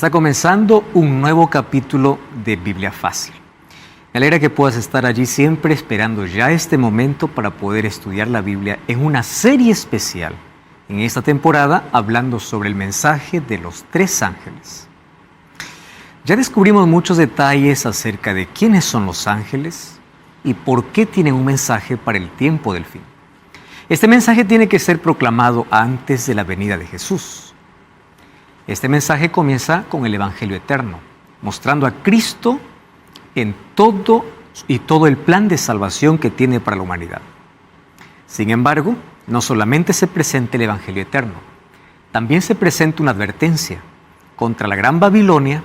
Está comenzando un nuevo capítulo de Biblia Fácil. Me alegra que puedas estar allí siempre esperando ya este momento para poder estudiar la Biblia en una serie especial en esta temporada hablando sobre el mensaje de los tres ángeles. Ya descubrimos muchos detalles acerca de quiénes son los ángeles y por qué tienen un mensaje para el tiempo del fin. Este mensaje tiene que ser proclamado antes de la venida de Jesús. Este mensaje comienza con el Evangelio eterno, mostrando a Cristo en todo el plan de salvación que tiene para la humanidad. Sin embargo, no solamente se presenta el Evangelio eterno, también se presenta una advertencia contra la gran Babilonia,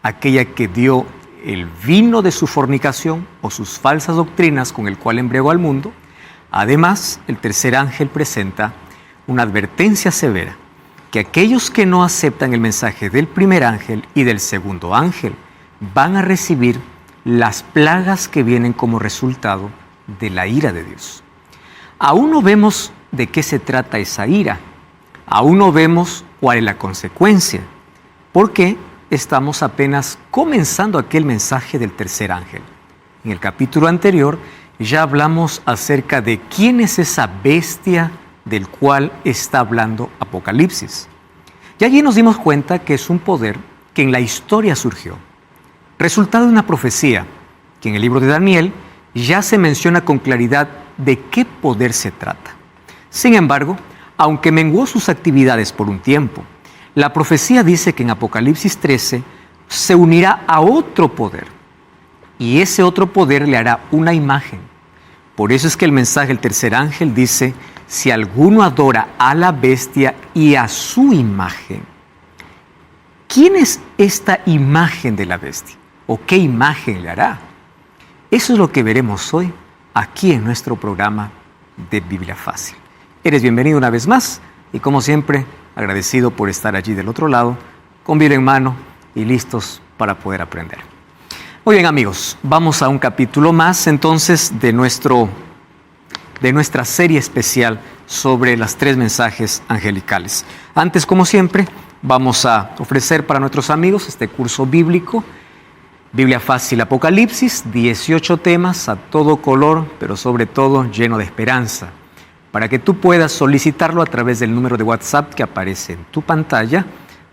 aquella que dio el vino de su fornicación o sus falsas doctrinas con el cual embriagó al mundo. Además, el tercer ángel presenta una advertencia severa, que aquellos que no aceptan el mensaje del primer ángel y del segundo ángel van a recibir las plagas que vienen como resultado de la ira de Dios. Aún no vemos de qué se trata esa ira, aún no vemos cuál es la consecuencia, porque estamos apenas comenzando aquel mensaje del tercer ángel. En el capítulo anterior ya hablamos acerca de quién es esa bestia del cual está hablando Apocalipsis. Y allí nos dimos cuenta que es un poder que en la historia surgió, resultado de una profecía que en el libro de Daniel ya se menciona con claridad de qué poder se trata. Sin embargo, aunque menguó sus actividades por un tiempo, la profecía dice que en Apocalipsis 13 se unirá a otro poder, y ese otro poder le hará una imagen. Por eso es que el mensaje del tercer ángel dice: si alguno adora a la bestia y a su imagen. ¿Quién es esta imagen de la bestia? ¿O qué imagen le hará? Eso es lo que veremos hoy aquí en nuestro programa de Biblia Fácil. Eres bienvenido una vez más y, como siempre, agradecido por estar allí del otro lado, con Biblia en mano y listos para poder aprender. Muy bien, amigos, vamos a un capítulo más entonces de nuestra serie especial sobre los tres mensajes angelicales. Antes, como siempre, vamos a ofrecer para nuestros amigos este curso bíblico, Biblia Fácil Apocalipsis, 18 temas a todo color, pero sobre todo lleno de esperanza, para que tú puedas solicitarlo a través del número de WhatsApp que aparece en tu pantalla,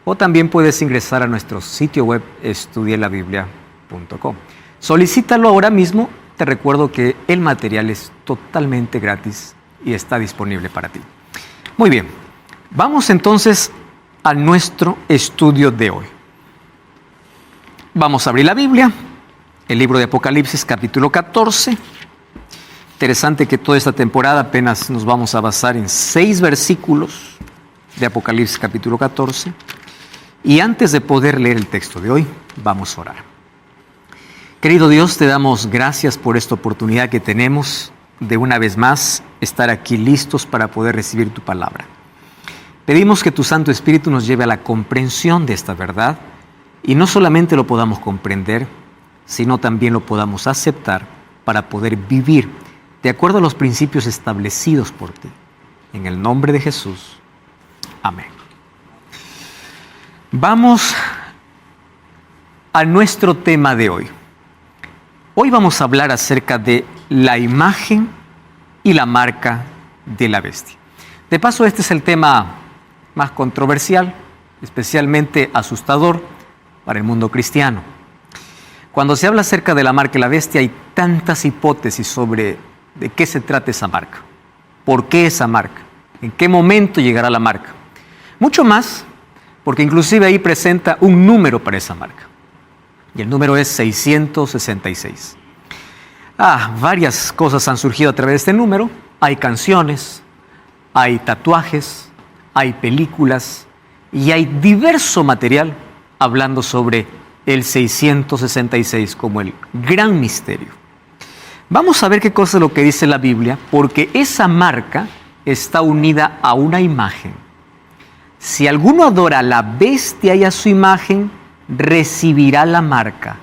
o también puedes ingresar a nuestro sitio web estudielabiblia.com. Solicítalo ahora mismo. Te recuerdo que el material es totalmente gratis y está disponible para ti. Muy bien, vamos entonces a nuestro estudio de hoy. Vamos a abrir la Biblia, el libro de Apocalipsis capítulo 14. Interesante que toda esta temporada apenas nos vamos a basar en 6 versículos de Apocalipsis capítulo 14. Y antes de poder leer el texto de hoy, vamos a orar. Querido Dios, te damos gracias por esta oportunidad que tenemos de una vez más estar aquí listos para poder recibir tu palabra. Pedimos que tu Santo Espíritu nos lleve a la comprensión de esta verdad y no solamente lo podamos comprender, sino también lo podamos aceptar para poder vivir de acuerdo a los principios establecidos por ti. En el nombre de Jesús. Amén. Vamos a nuestro tema de hoy. Hoy vamos a hablar acerca de la imagen y la marca de la bestia. De paso, este es el tema más controversial, especialmente asustador para el mundo cristiano. Cuando se habla acerca de la marca y la bestia, hay tantas hipótesis sobre de qué se trata esa marca, por qué esa marca, en qué momento llegará la marca. Mucho más, porque inclusive ahí presenta un número para esa marca. Y el número es 666. Varias cosas han surgido a través de este número. Hay canciones, hay tatuajes, hay películas y hay diverso material hablando sobre el 666 como el gran misterio. Vamos a ver qué cosa es lo que dice la Biblia, porque esa marca está unida a una imagen. Si alguno adora a la bestia y a su imagen, recibirá la marca.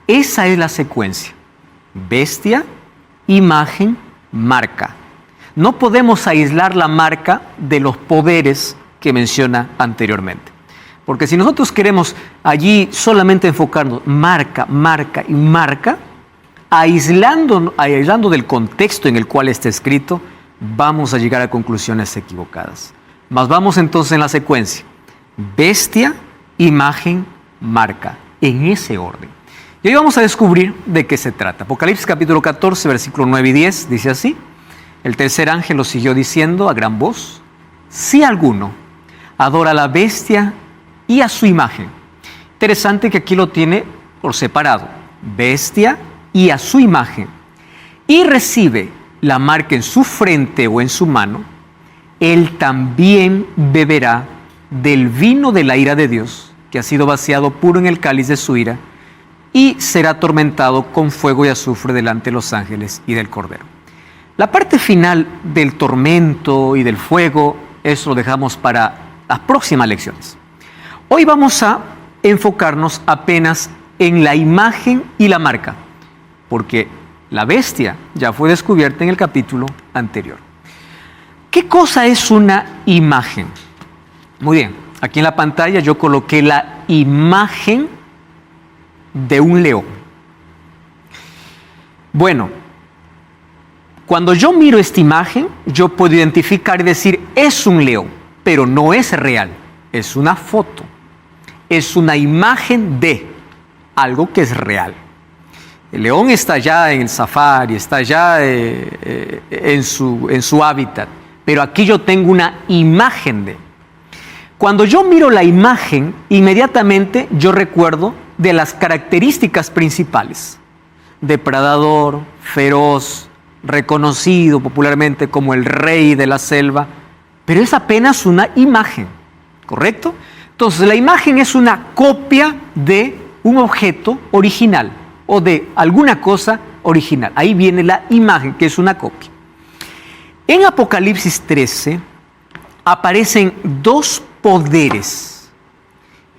Esa es la secuencia. Bestia, imagen, marca. No podemos aislar la marca de los poderes que menciona anteriormente. Porque si nosotros queremos allí solamente enfocarnos, marca, marca y marca, aislando del contexto en el cual está escrito, vamos a llegar a conclusiones equivocadas. Mas vamos entonces en la secuencia. Bestia, imagen, marca, en ese orden. Y hoy vamos a descubrir de qué se trata. Apocalipsis capítulo 14, versículos 9 y 10, dice así: el tercer ángel lo siguió diciendo a gran voz: si alguno adora a la bestia y a su imagen. Interesante que aquí lo tiene por separado. Bestia y a su imagen. Y recibe la marca en su frente o en su mano, él también beberá del vino de la ira de Dios, que ha sido vaciado puro en el cáliz de su ira, y será atormentado con fuego y azufre delante de los ángeles y del Cordero. La parte final del tormento y del fuego, eso lo dejamos para las próximas lecciones. Hoy vamos a enfocarnos apenas en la imagen y la marca, porque la bestia ya fue descubierta en el capítulo anterior. ¿Qué cosa es una imagen? Muy bien, aquí en la pantalla yo coloqué la imagen de un león. Bueno, cuando yo miro esta imagen, yo puedo identificar y decir, es un león, pero no es real, es una foto, es una imagen de algo que es real. El león está ya en el safari, está ya en su hábitat, pero aquí yo tengo una imagen de. Cuando yo miro la imagen, inmediatamente yo recuerdo de las características principales: depredador, feroz, reconocido popularmente como el rey de la selva, pero es apenas una imagen, ¿correcto? Entonces la imagen es una copia de un objeto original o de alguna cosa original. Ahí viene la imagen, que es una copia. En Apocalipsis 13 aparecen dos poderes,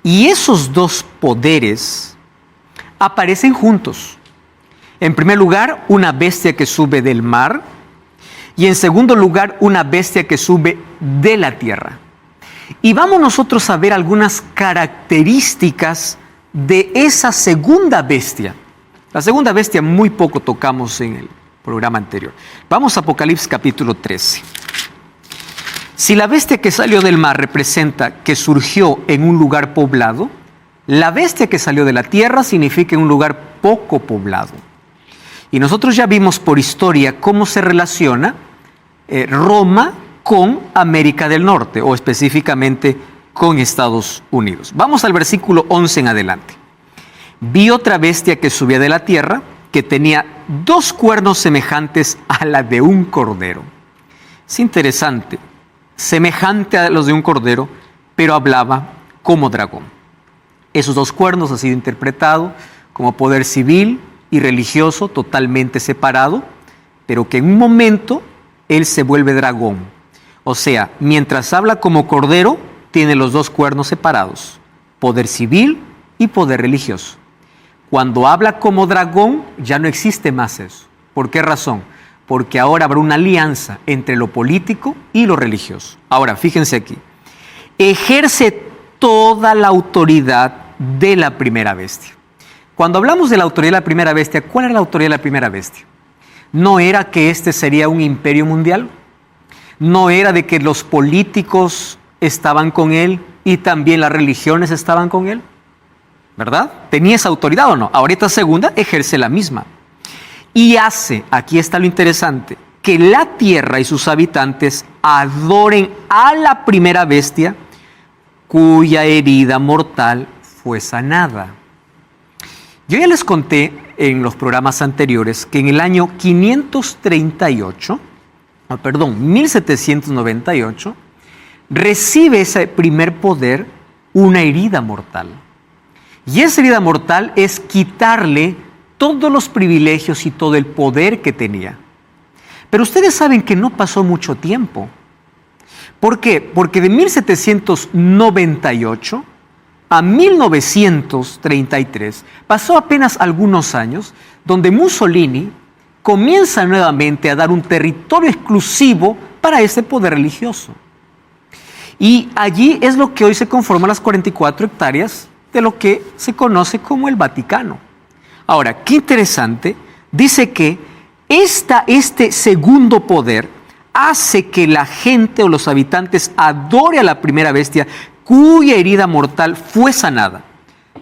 y esos dos poderes aparecen juntos. En primer lugar, una bestia que sube del mar, y en segundo lugar, una bestia que sube de la tierra. Y vamos nosotros a ver algunas características de esa segunda bestia. La segunda bestia muy poco tocamos en el programa anterior. Vamos a Apocalipsis capítulo 13. Si la bestia que salió del mar representa que surgió en un lugar poblado, la bestia que salió de la tierra significa en un lugar poco poblado. Y nosotros ya vimos por historia cómo se relaciona Roma con América del Norte, o específicamente con Estados Unidos. Vamos al versículo 11 en adelante. Vi otra bestia que subía de la tierra, que tenía dos cuernos semejantes a la de un cordero. Es interesante, semejante a los de un cordero, pero hablaba como dragón. Esos dos cuernos han sido interpretados como poder civil y religioso totalmente separado, pero que en un momento él se vuelve dragón. O sea, mientras habla como cordero, tiene los dos cuernos separados, poder civil y poder religioso. Cuando habla como dragón, ya no existe más eso. ¿Por qué razón? Porque ahora habrá una alianza entre lo político y lo religioso. Ahora, fíjense aquí. Ejerce toda la autoridad de la primera bestia. Cuando hablamos de la autoridad de la primera bestia, ¿cuál era la autoridad de la primera bestia? ¿No era que este sería un imperio mundial? ¿No era de que los políticos estaban con él y también las religiones estaban con él? ¿Verdad? ¿Tenía esa autoridad o no? Ahora esta segunda ejerce la misma. Y hace, aquí está lo interesante, que la tierra y sus habitantes adoren a la primera bestia, cuya herida mortal fue sanada. Yo ya les conté en los programas anteriores que en el año 1798, recibe ese primer poder una herida mortal. Y esa herida mortal es quitarle todos los privilegios y todo el poder que tenía. Pero ustedes saben que no pasó mucho tiempo. ¿Por qué? Porque de 1798 a 1933 pasó apenas algunos años donde Mussolini comienza nuevamente a dar un territorio exclusivo para ese poder religioso. Y allí es lo que hoy se conforma las 44 hectáreas de lo que se conoce como el Vaticano. Ahora, qué interesante, dice que este segundo poder hace que la gente o los habitantes adore a la primera bestia cuya herida mortal fue sanada.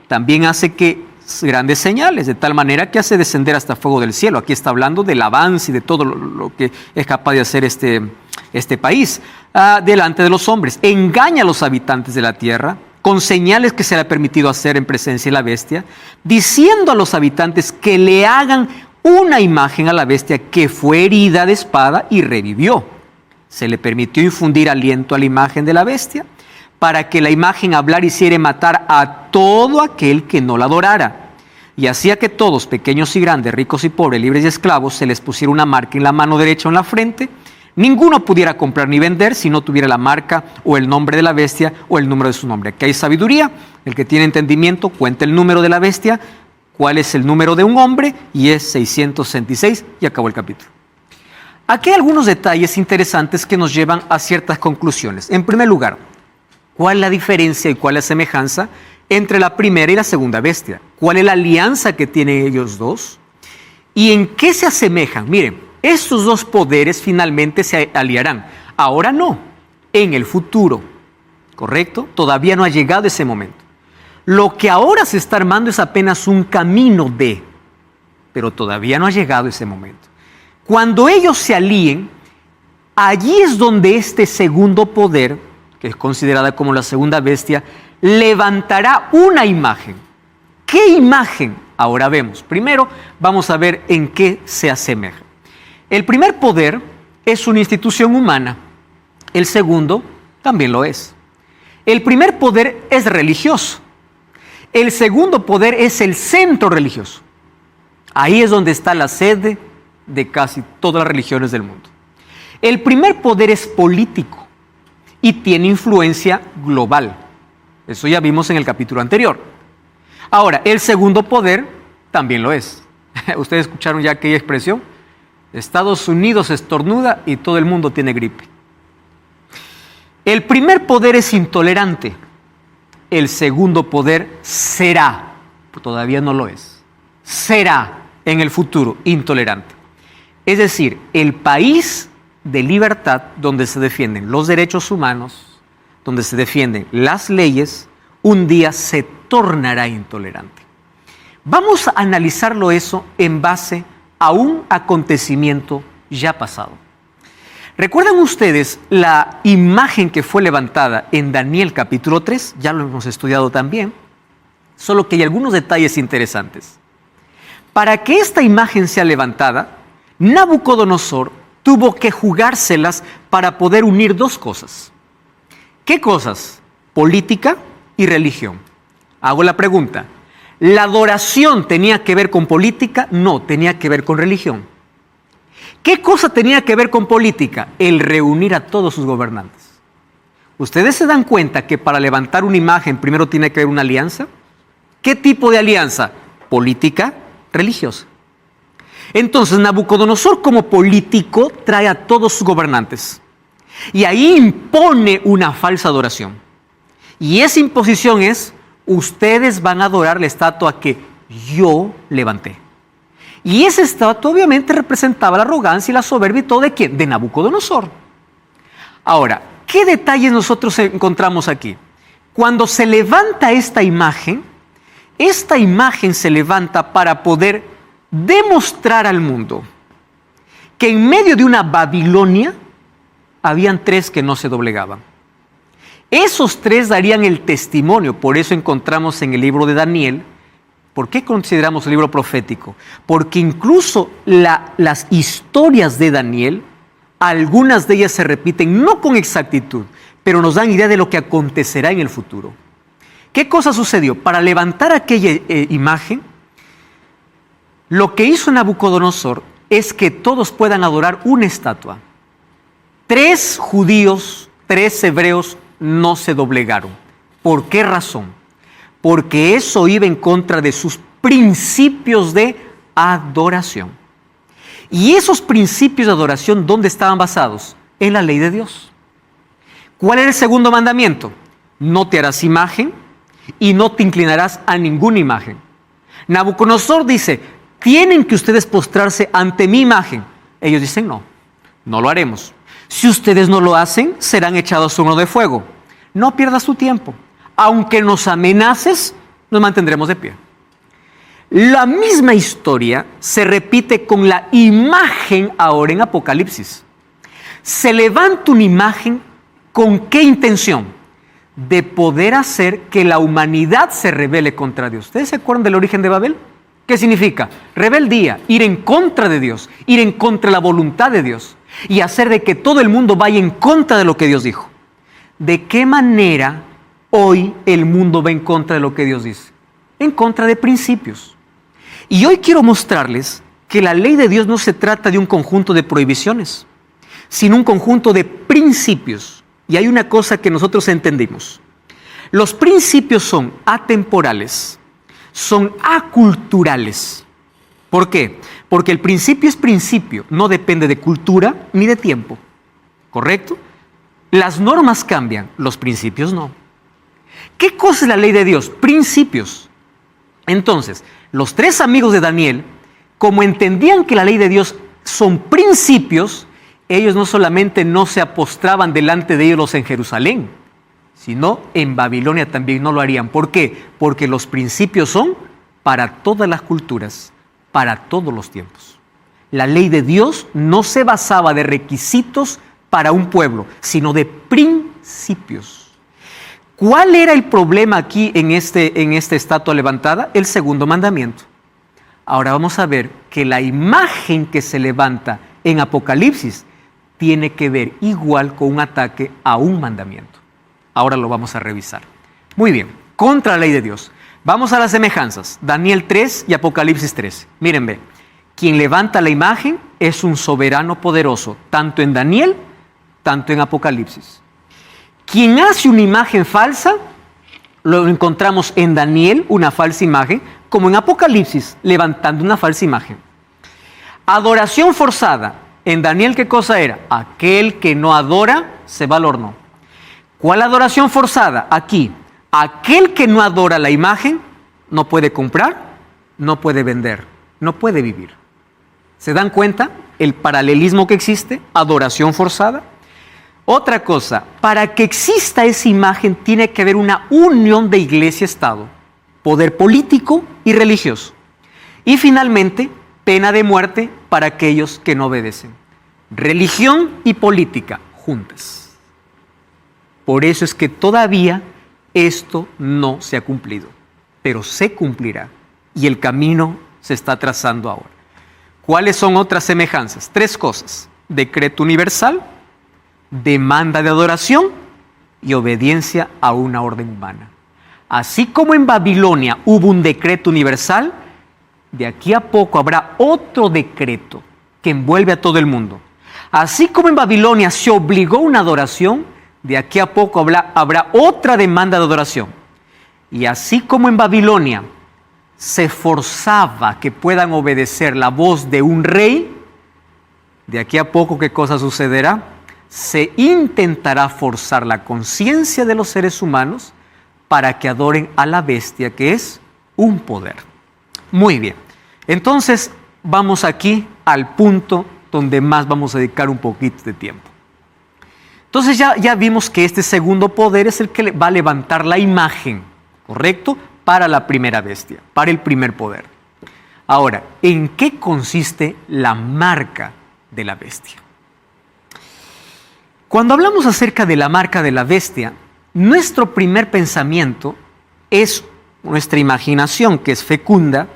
También hace que grandes señales, de tal manera que hace descender hasta fuego del cielo. Aquí está hablando del avance y de todo lo que es capaz de hacer este país delante de los hombres. Engaña a los habitantes de la tierra con señales que se le ha permitido hacer en presencia de la bestia, diciendo a los habitantes que le hagan una imagen a la bestia que fue herida de espada y revivió. Se le permitió infundir aliento a la imagen de la bestia para que la imagen hablara y hiciera matar a todo aquel que no la adorara. Y hacía que todos, pequeños y grandes, ricos y pobres, libres y esclavos, se les pusiera una marca en la mano derecha o en la frente. Ninguno pudiera comprar ni vender si no tuviera la marca o el nombre de la bestia o el número de su nombre. Aquí hay sabiduría. El que tiene entendimiento cuenta el número de la bestia, cuál es el número de un hombre, y es 666, y acabó el capítulo. Aquí hay algunos detalles interesantes que nos llevan a ciertas conclusiones. En primer lugar, ¿cuál es la diferencia y cuál es la semejanza entre la primera y la segunda bestia? ¿Cuál es la alianza que tienen ellos dos? ¿Y en qué se asemejan? Miren, estos dos poderes finalmente se aliarán. Ahora no, en el futuro, ¿correcto? Todavía no ha llegado ese momento. Lo que ahora se está armando es apenas un camino pero todavía no ha llegado ese momento. Cuando ellos se alíen, allí es donde este segundo poder, que es considerada como la segunda bestia, levantará una imagen. ¿Qué imagen? Ahora vemos. Primero vamos a ver en qué se asemeja. El primer poder es una institución humana. El segundo también lo es. El primer poder es religioso. El segundo poder es el centro religioso. Ahí es donde está la sede de casi todas las religiones del mundo. El primer poder es político y tiene influencia global. Eso ya vimos en el capítulo anterior. Ahora, el segundo poder también lo es. ¿Ustedes escucharon ya aquella expresión? Estados Unidos estornuda y todo el mundo tiene gripe. El primer poder es intolerante. El segundo poder será, todavía no lo es, será en el futuro intolerante. Es decir, el país de libertad donde se defienden los derechos humanos, donde se defienden las leyes, un día se tornará intolerante. Vamos a analizarlo eso en base a un acontecimiento ya pasado. ¿Recuerdan ustedes la imagen que fue levantada en Daniel capítulo 3? Ya lo hemos estudiado también, solo que hay algunos detalles interesantes. Para que esta imagen sea levantada, Nabucodonosor tuvo que jugárselas para poder unir dos cosas. ¿Qué cosas? Política y religión. Hago la pregunta, ¿la adoración tenía que ver con política? No, tenía que ver con religión. ¿Qué cosa tenía que ver con política? El reunir a todos sus gobernantes. ¿Ustedes se dan cuenta que para levantar una imagen primero tiene que haber una alianza? ¿Qué tipo de alianza? Política, religiosa. Entonces Nabucodonosor como político trae a todos sus gobernantes y ahí impone una falsa adoración. Y esa imposición es, ustedes van a adorar la estatua que yo levanté. Y esa estatua obviamente representaba la arrogancia y la soberbia y todo ¿de quién? De Nabucodonosor. Ahora, ¿qué detalles nosotros encontramos aquí? Cuando se levanta esta imagen se levanta para poder demostrar al mundo que en medio de una Babilonia habían tres que no se doblegaban. Esos tres darían el testimonio, por eso encontramos en el libro de Daniel. ¿Por qué consideramos el libro profético? Porque incluso las historias de Daniel, algunas de ellas se repiten no con exactitud, pero nos dan idea de lo que acontecerá en el futuro. ¿Qué cosa sucedió? Para levantar aquella imagen, lo que hizo Nabucodonosor es que todos puedan adorar una estatua. 3 judíos, 3 hebreos no se doblegaron. ¿Por qué razón? Porque eso iba en contra de sus principios de adoración. Y esos principios de adoración, ¿dónde estaban basados? En la ley de Dios. ¿Cuál era el segundo mandamiento? No te harás imagen y no te inclinarás a ninguna imagen. Nabucodonosor dice, tienen que ustedes postrarse ante mi imagen. Ellos dicen, no, no lo haremos. Si ustedes no lo hacen, serán echados a horno de fuego. No pierdas tu tiempo. Aunque nos amenaces, nos mantendremos de pie. La misma historia se repite con la imagen ahora en Apocalipsis. Se levanta una imagen, ¿con qué intención? De poder hacer que la humanidad se rebele contra Dios. ¿Ustedes se acuerdan del origen de Babel? ¿Qué significa? Rebeldía, ir en contra de Dios, ir en contra de la voluntad de Dios y hacer de que todo el mundo vaya en contra de lo que Dios dijo. ¿De qué manera hoy el mundo va en contra de lo que Dios dice? En contra de principios. Y hoy quiero mostrarles que la ley de Dios no se trata de un conjunto de prohibiciones, sino un conjunto de principios. Y hay una cosa que nosotros entendimos. Los principios son atemporales, son aculturales. ¿Por qué? Porque el principio es principio, no depende de cultura ni de tiempo. ¿Correcto? Las normas cambian, los principios no. ¿Qué cosa es la ley de Dios? Principios. Entonces, los tres amigos de Daniel, como entendían que la ley de Dios son principios, ellos no solamente no se postraban delante de ellos en Jerusalén, sino en Babilonia también no lo harían. ¿Por qué? Porque los principios son para todas las culturas, para todos los tiempos. La ley de Dios no se basaba de requisitos para un pueblo, sino de principios. ¿Cuál era el problema aquí en esta estatua levantada? El segundo mandamiento. Ahora vamos a ver que la imagen que se levanta en Apocalipsis tiene que ver igual con un ataque a un mandamiento. Ahora lo vamos a revisar. Muy bien, contra la ley de Dios. Vamos a las semejanzas. Daniel 3 y Apocalipsis 13. Miren, ve. Quien levanta la imagen es un soberano poderoso, tanto en Daniel, tanto en Apocalipsis. Quien hace una imagen falsa, lo encontramos en Daniel, una falsa imagen, como en Apocalipsis, levantando una falsa imagen. Adoración forzada. En Daniel, ¿qué cosa era? Aquel que no adora, se va al horno. ¿Cuál adoración forzada? Aquí. Aquel que no adora la imagen, no puede comprar, no puede vender, no puede vivir. ¿Se dan cuenta el paralelismo que existe? Adoración forzada. Otra cosa, para que exista esa imagen tiene que haber una unión de iglesia-estado, poder político y religioso. Y finalmente, pena de muerte para aquellos que no obedecen. Religión y política juntas. Por eso es que todavía esto no se ha cumplido, pero se cumplirá y el camino se está trazando ahora. ¿Cuáles son otras semejanzas? 3 cosas: decreto universal, demanda de adoración y obediencia a una orden humana. Así como en Babilonia hubo un decreto universal, de aquí a poco habrá otro decreto que envuelve a todo el mundo. Así como en Babilonia se obligó una adoración, de aquí a poco habrá otra demanda de adoración. Y así como en Babilonia se forzaba que puedan obedecer la voz de un rey, de aquí a poco, ¿qué cosa sucederá? Se intentará forzar la conciencia de los seres humanos para que adoren a la bestia, que es un poder. Muy bien, entonces vamos aquí al punto donde más vamos a dedicar un poquito de tiempo. Entonces ya vimos que este segundo poder es el que va a levantar la imagen, ¿correcto? Para la primera bestia, para el primer poder. Ahora, ¿en qué consiste la marca de la bestia? Cuando hablamos acerca de la marca de la bestia, nuestro primer pensamiento es, nuestra imaginación, que es fecunda,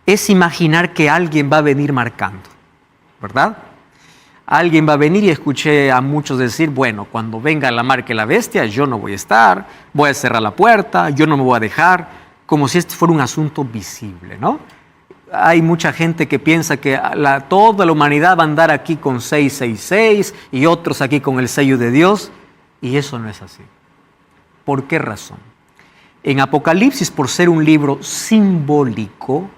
es imaginar que alguien va a venir marcando, ¿verdad? Alguien va a venir, y escuché a muchos decir, bueno, cuando venga la marca de la bestia, yo no voy a estar, voy a cerrar la puerta, yo no me voy a dejar, como si esto fuera un asunto visible, ¿no? Hay mucha gente que piensa que toda la humanidad va a andar aquí con 666 y otros aquí con el sello de Dios, y eso no es así. ¿Por qué razón? En Apocalipsis, por ser un libro simbólico,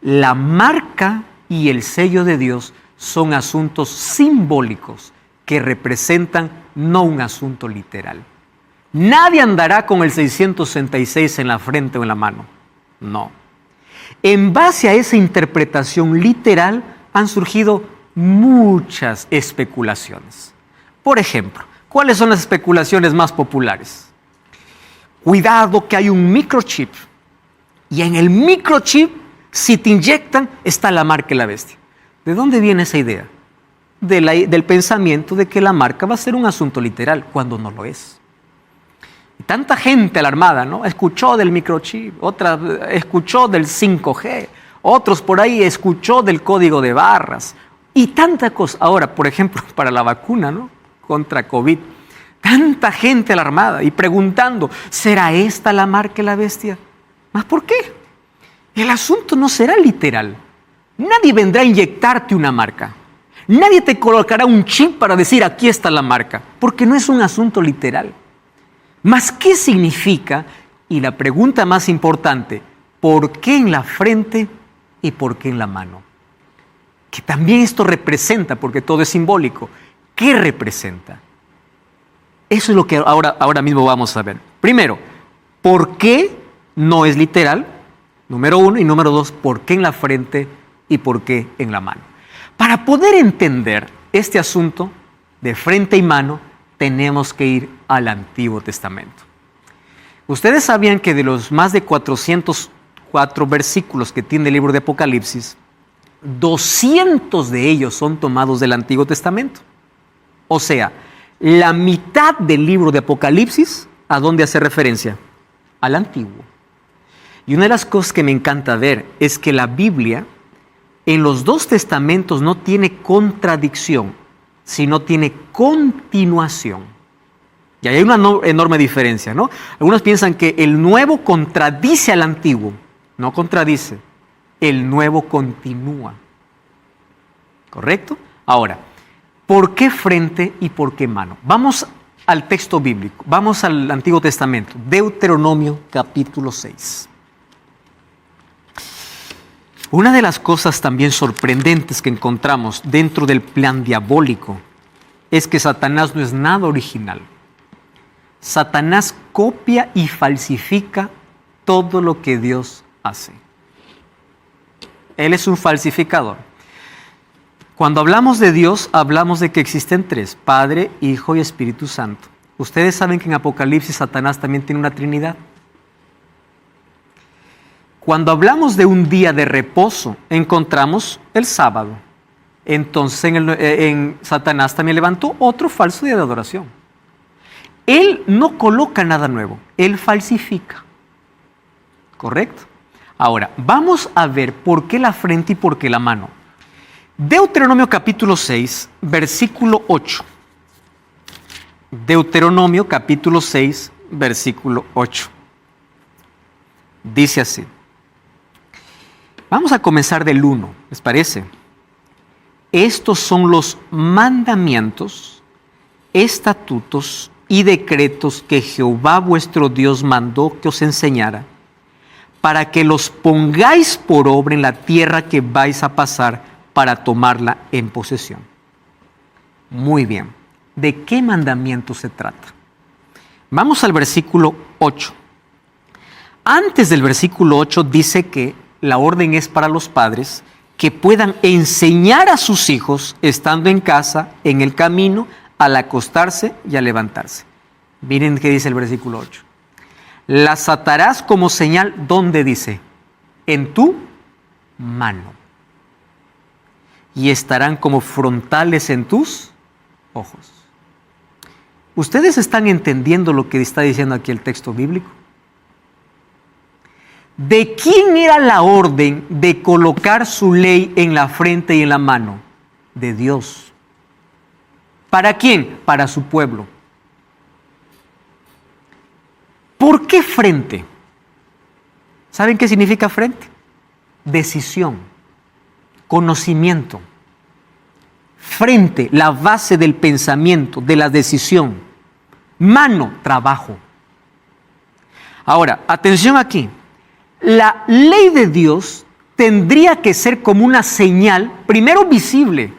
la marca y el sello de Dios son asuntos simbólicos que representan no un asunto literal. Nadie andará con el 666 en la frente o en la mano. No. En base a esa interpretación literal han surgido muchas especulaciones. Por ejemplo, ¿cuáles son las especulaciones más populares? Cuidado que hay un microchip. Y en el microchip, si te inyectan, está la marca de la bestia. ¿De dónde viene esa idea? Del pensamiento de que la marca va a ser un asunto literal, cuando no lo es. Y tanta gente alarmada, ¿no? Escuchó del microchip, otra escuchó del 5G, otros por ahí escuchó del código de barras y tanta cosa. Ahora, por ejemplo, para la vacuna, ¿no? Contra COVID, tanta gente alarmada y preguntando, ¿será esta la marca de la bestia? ¿Más por qué? El asunto no será literal. Nadie vendrá a inyectarte una marca. Nadie te colocará un chip para decir, aquí está la marca, porque no es un asunto literal. ¿Más qué significa? Y la pregunta más importante, ¿por qué en la frente y por qué en la mano? Que también esto representa, porque todo es simbólico, ¿qué representa? Eso es lo que ahora mismo vamos a ver. Primero, ¿por qué no es literal? Número 1. Y número 2, ¿por qué en la frente y por qué en la mano? Para poder entender este asunto de frente y mano, tenemos que ir al Antiguo Testamento. Ustedes sabían que de los más de 404 versículos que tiene el libro de Apocalipsis, 200 de ellos son tomados del Antiguo Testamento. O sea, la mitad del libro de Apocalipsis, ¿a dónde hace referencia? Al Antiguo. Y una de las cosas que me encanta ver es que la Biblia en los dos testamentos no tiene contradicción, sino tiene continuación. Y ahí hay una enorme diferencia, ¿no? Algunos piensan que el nuevo contradice al antiguo. No contradice, el nuevo continúa. ¿Correcto? Ahora, ¿por qué frente y por qué mano? Vamos al texto bíblico, vamos al Antiguo Testamento, Deuteronomio capítulo 6. Una de las cosas también sorprendentes que encontramos dentro del plan diabólico es que Satanás no es nada original. Satanás copia y falsifica todo lo que Dios hace. Él es un falsificador. Cuando hablamos de Dios, hablamos de que existen tres: Padre, Hijo y Espíritu Santo. Ustedes saben que en Apocalipsis Satanás también tiene una trinidad. Cuando hablamos de un día de reposo, encontramos el sábado. Entonces en Satanás también levantó otro falso día de adoración. Él no coloca nada nuevo, él falsifica. ¿Correcto? Ahora, vamos a ver por qué la frente y por qué la mano. Deuteronomio capítulo 6, versículo 8. Deuteronomio capítulo 6, versículo 8. Dice así. Vamos a comenzar del 1, ¿les parece? Estos son los mandamientos, estatutos y decretos que Jehová vuestro Dios mandó que os enseñara, para que los pongáis por obra en la tierra que vais a pasar para tomarla en posesión. Muy bien. ¿De qué mandamiento se trata? Vamos al versículo 8. Antes del versículo 8 dice que la orden es para los padres que puedan enseñar a sus hijos estando en casa, en el camino, al acostarse y al levantarse. Miren qué dice el versículo 8. Las atarás como señal, ¿dónde dice? En tu mano. Y estarán como frontales en tus ojos. ¿Ustedes están entendiendo lo que está diciendo aquí el texto bíblico? ¿De quién era la orden de colocar su ley en la frente y en la mano? De Dios. ¿Para quién? Para su pueblo. ¿Por qué frente? ¿Saben qué significa frente? Decisión, conocimiento. Frente, la base del pensamiento, de la decisión. Mano, trabajo. Ahora, atención aquí. La ley de Dios tendría que ser como una señal, primero visible,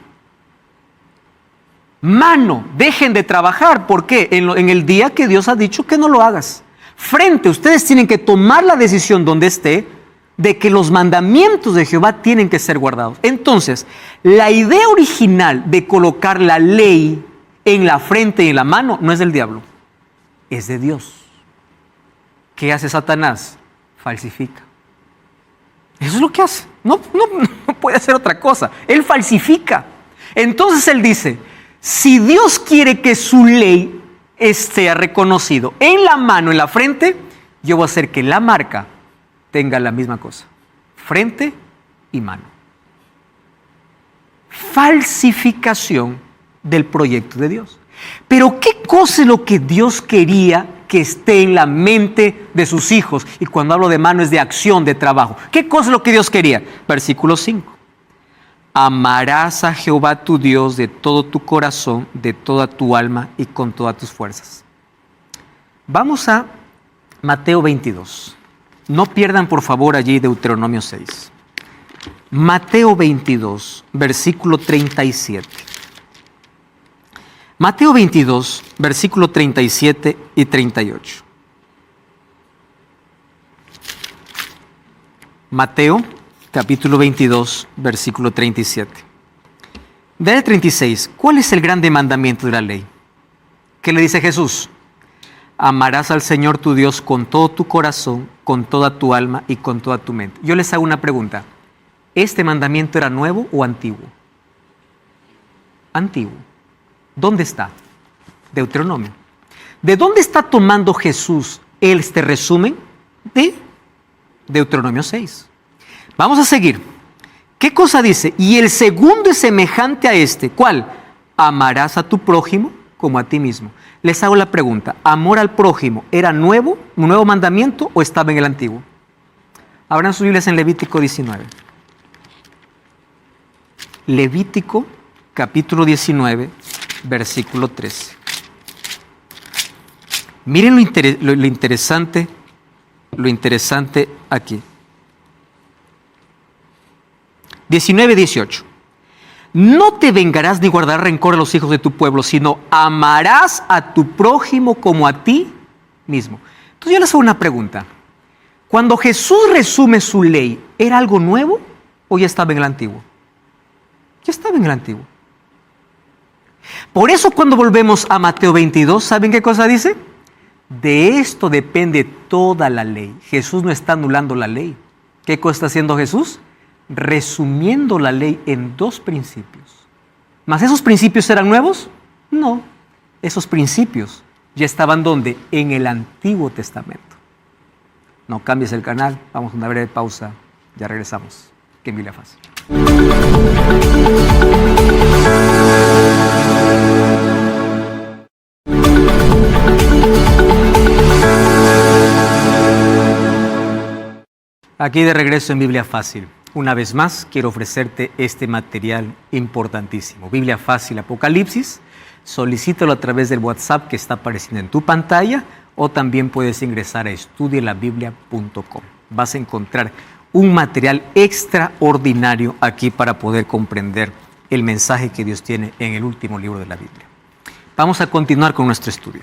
Mano, dejen de trabajar. ¿Por qué? En el día que Dios ha dicho que no lo hagas. Frente, ustedes tienen que tomar la decisión donde esté de que los mandamientos de Jehová tienen que ser guardados. Entonces, la idea original de colocar la ley en la frente y en la mano no es del diablo, es de Dios. ¿Qué hace Satanás? Falsifica. Eso es lo que hace. No puede hacer otra cosa. Él falsifica. Entonces él dice, si Dios quiere que su ley esté reconocido en la mano, en la frente, yo voy a hacer que la marca tenga la misma cosa. Frente y mano. Falsificación del proyecto de Dios. Pero ¿qué cosa es lo que Dios quería que esté en la mente de sus hijos? Y cuando hablo de mano es de acción, de trabajo. ¿Qué cosa es lo que Dios quería? Versículo 5. Amarás a Jehová tu Dios de todo tu corazón, de toda tu alma y con todas tus fuerzas. Vamos a Mateo 22. No pierdan por favor allí Deuteronomio 6. Mateo 22, versículo 37. Mateo 22, versículo 37 y 38. Mateo, capítulo 22, versículo 37. Del 36, ¿cuál es el grande mandamiento de la ley? ¿Qué le dice Jesús? Amarás al Señor tu Dios con todo tu corazón, con toda tu alma y con toda tu mente. Yo les hago una pregunta. ¿Este mandamiento era nuevo o antiguo? Antiguo. ¿Dónde está? Deuteronomio. ¿De dónde está tomando Jesús este resumen? De Deuteronomio 6. Vamos a seguir. ¿Qué cosa dice? Y el segundo es semejante a este. ¿Cuál? Amarás a tu prójimo como a ti mismo. Les hago la pregunta. ¿Amor al prójimo era nuevo, un nuevo mandamiento o estaba en el antiguo? Abran sus Biblias en Levítico 19. Levítico capítulo 19, versículo 13. Miren lo interesante aquí. 19, 18. No te vengarás ni guardarás rencor a los hijos de tu pueblo, sino amarás a tu prójimo como a ti mismo. Entonces yo les hago una pregunta. Cuando Jesús resume su ley, ¿era algo nuevo o ya estaba en el antiguo? Ya estaba en el antiguo. Por eso cuando volvemos a Mateo 22, ¿saben qué cosa dice? De esto depende toda la ley. Jesús no está anulando la ley. ¿Qué cosa está haciendo Jesús? Resumiendo la ley en dos principios. ¿Mas esos principios eran nuevos? No. Esos principios ya estaban ¿dónde? En el Antiguo Testamento. No cambies el canal. Vamos a una breve pausa. Ya regresamos. Que en Biblia Fácil. Aquí de regreso en Biblia Fácil. Una vez más, quiero ofrecerte este material importantísimo. Biblia Fácil Apocalipsis. Solicítalo a través del WhatsApp que está apareciendo en tu pantalla o también puedes ingresar a estudielabiblia.com. Vas a encontrar un material extraordinario aquí para poder comprender el mensaje que Dios tiene en el último libro de la Biblia. Vamos a continuar con nuestro estudio.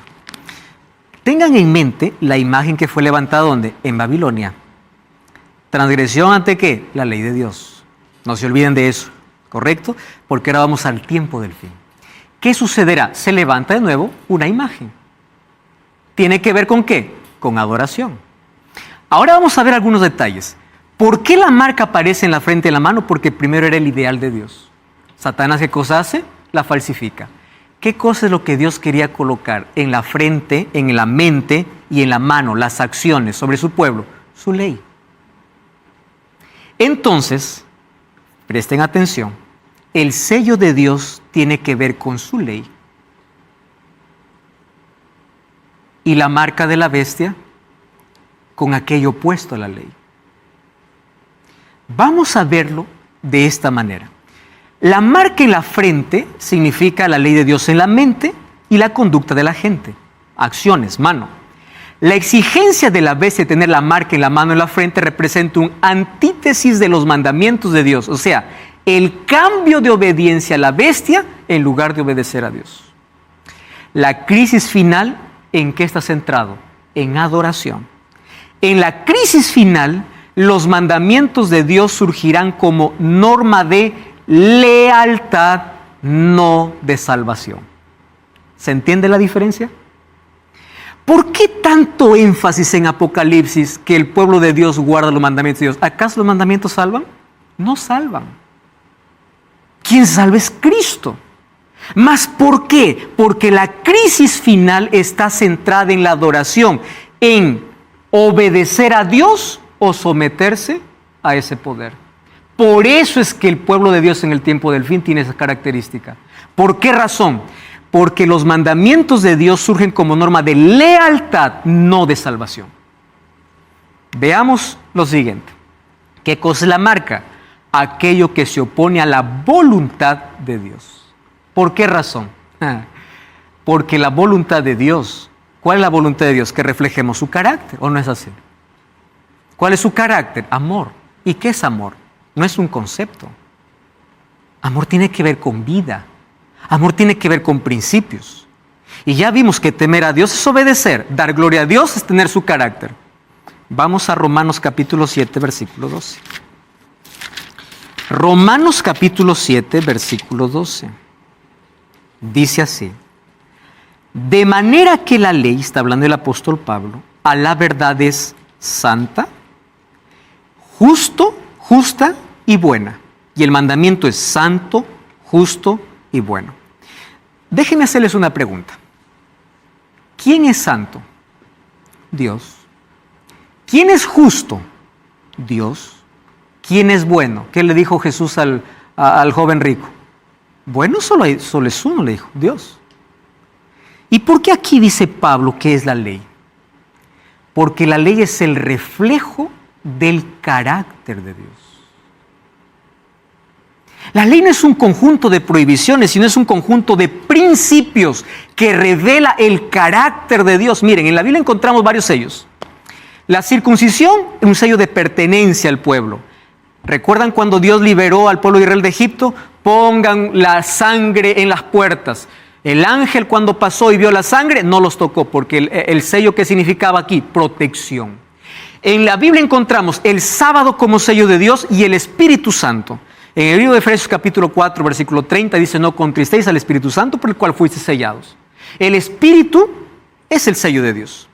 Tengan en mente la imagen que fue levantada ¿dónde? En Babilonia. ¿Transgresión ante qué? La ley de Dios. No se olviden de eso, ¿correcto? Porque ahora vamos al tiempo del fin. ¿Qué sucederá? Se levanta de nuevo una imagen. ¿Tiene que ver con qué? Con adoración. Ahora vamos a ver algunos detalles. ¿Por qué la marca aparece en la frente y en la mano? Porque primero era el ideal de Dios. Satanás, ¿qué cosa hace? La falsifica. ¿Qué cosa es lo que Dios quería colocar en la frente, en la mente y en la mano? Las acciones sobre su pueblo. Su ley. Entonces, presten atención, el sello de Dios tiene que ver con su ley y la marca de la bestia con aquello opuesto a la ley. Vamos a verlo de esta manera. La marca en la frente significa la ley de Dios en la mente y la conducta de la gente, acciones, mano. La exigencia de la bestia de tener la marca en la mano en la frente representa un antítesis de los mandamientos de Dios. O sea, el cambio de obediencia a la bestia en lugar de obedecer a Dios. La crisis final, ¿en qué está centrado? En adoración. En la crisis final, los mandamientos de Dios surgirán como norma de lealtad, no de salvación. ¿Se entiende la diferencia? ¿Por qué tanto énfasis en Apocalipsis que el pueblo de Dios guarda los mandamientos de Dios? ¿Acaso los mandamientos salvan? No salvan. Quien salva es Cristo. ¿Mas por qué? Porque la crisis final está centrada en la adoración, en obedecer a Dios o someterse a ese poder. Por eso es que el pueblo de Dios en el tiempo del fin tiene esa característica. ¿Por qué razón? Porque los mandamientos de Dios surgen como norma de lealtad, no de salvación. Veamos lo siguiente. ¿Qué cosa es la marca? Aquello que se opone a la voluntad de Dios. ¿Por qué razón? Porque la voluntad de Dios, ¿cuál es la voluntad de Dios? Que reflejemos su carácter, ¿o no es así? ¿Cuál es su carácter? Amor. ¿Y qué es amor? No es un concepto. Amor tiene que ver con vida. Amor tiene que ver con principios. Y ya vimos que temer a Dios es obedecer. Dar gloria a Dios es tener su carácter. Vamos a Romanos capítulo 7, versículo 12. Romanos capítulo 7, versículo 12. Dice así. De manera que la ley, está hablando el apóstol Pablo, a la verdad es santa, justa y buena. Y el mandamiento es santo, justo y bueno. Déjenme hacerles una pregunta. ¿Quién es santo? Dios. ¿Quién es justo? Dios. ¿Quién es bueno? ¿Qué le dijo Jesús al joven rico? Bueno, solo es uno, le dijo, Dios. ¿Y por qué aquí dice Pablo que es la ley? Porque la ley es el reflejo del carácter de Dios. La ley no es un conjunto de prohibiciones, sino es un conjunto de principios que revela el carácter de Dios. Miren, en la Biblia encontramos varios sellos. La circuncisión es un sello de pertenencia al pueblo. ¿Recuerdan cuando Dios liberó al pueblo de Israel de Egipto? Pongan la sangre en las puertas. El ángel cuando pasó y vio la sangre no los tocó, porque el sello que significaba aquí, protección. En la Biblia encontramos el sábado como sello de Dios y el Espíritu Santo. En el libro de Efesios capítulo 4, versículo 30 dice, no contristéis al Espíritu Santo por el cual fuisteis sellados. El Espíritu es el sello de Dios.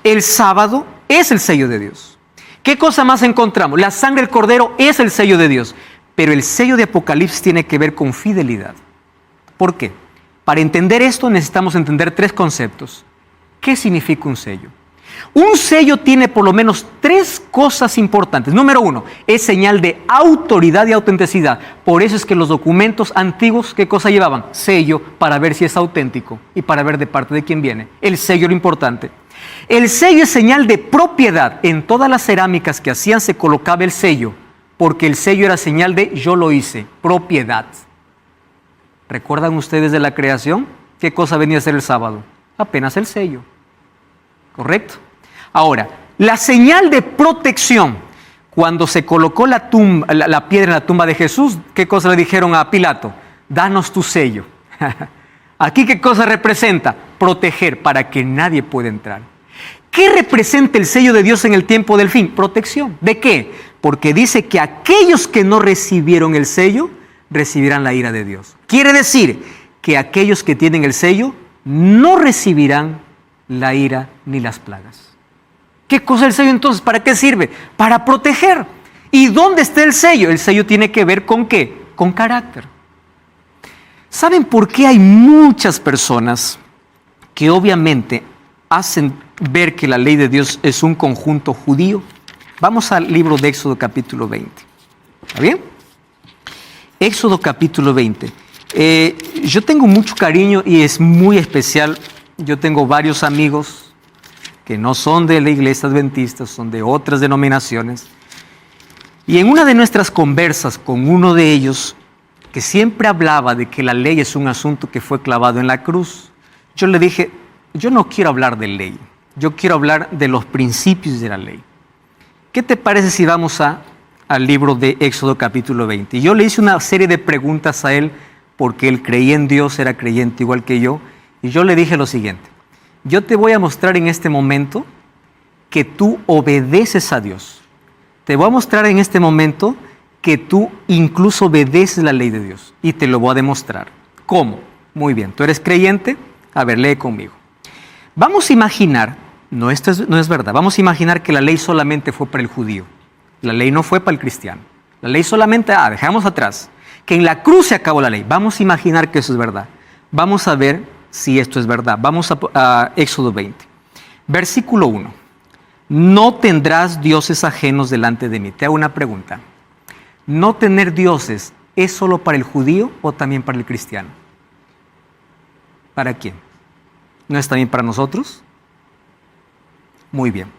El sábado es el sello de Dios. ¿Qué cosa más encontramos? La sangre del Cordero es el sello de Dios. Pero el sello de Apocalipsis tiene que ver con fidelidad. ¿Por qué? Para entender esto necesitamos entender tres conceptos. ¿Qué significa un sello? Un sello tiene por lo menos tres cosas importantes. Número uno, es señal de autoridad y autenticidad. Por eso es que los documentos antiguos, ¿qué cosa llevaban? Sello, para ver si es auténtico y para ver de parte de quién viene. El sello es lo importante. El sello es señal de propiedad. En todas las cerámicas que hacían se colocaba el sello, porque el sello era señal de yo lo hice, propiedad. ¿Recuerdan ustedes de la creación? ¿Qué cosa venía a ser el sábado? Apenas el sello. ¿Correcto? Ahora, la señal de protección. Cuando se colocó la piedra en la tumba de Jesús, ¿qué cosa le dijeron a Pilato? Danos tu sello. Aquí, ¿qué cosa representa? Proteger para que nadie pueda entrar. ¿Qué representa el sello de Dios en el tiempo del fin? Protección. ¿De qué? Porque dice que aquellos que no recibieron el sello, recibirán la ira de Dios. Quiere decir que aquellos que tienen el sello no recibirán la ira ni las plagas. ¿Qué cosa es el sello entonces? ¿Para qué sirve? Para proteger. ¿Y dónde está el sello? El sello tiene que ver con ¿qué? Con carácter. ¿Saben por qué hay muchas personas que obviamente hacen ver que la ley de Dios es un conjunto judío? Vamos al libro de Éxodo capítulo 20. ¿Está bien? Éxodo capítulo 20. Yo tengo mucho cariño y es muy especial. Yo tengo varios amigos que no son de la iglesia adventista, son de otras denominaciones. Y en una de nuestras conversas con uno de ellos, que siempre hablaba de que la ley es un asunto que fue clavado en la cruz, yo le dije, yo no quiero hablar de ley, yo quiero hablar de los principios de la ley. ¿Qué te parece si vamos al libro de Éxodo capítulo 20? Y yo le hice una serie de preguntas a él porque él creía en Dios, era creyente igual que yo, y yo le dije lo siguiente: yo te voy a mostrar en este momento que tú obedeces a Dios. Te voy a mostrar en este momento que tú incluso obedeces la ley de Dios, y te lo voy a demostrar. ¿Cómo? Muy bien, ¿tú eres creyente? A ver, lee conmigo. Vamos a imaginar, esto no es verdad, vamos a imaginar que la ley solamente fue para el judío. La ley no fue para el cristiano. La ley solamente, dejamos atrás, que en la cruz se acabó la ley. Vamos a imaginar que eso es verdad. Vamos a ver si esto es verdad. Vamos a Éxodo 20. Versículo 1. No tendrás dioses ajenos delante de mí. Te hago una pregunta. ¿No tener dioses es solo para el judío o también para el cristiano? ¿Para quién? ¿No es también para nosotros? Muy bien.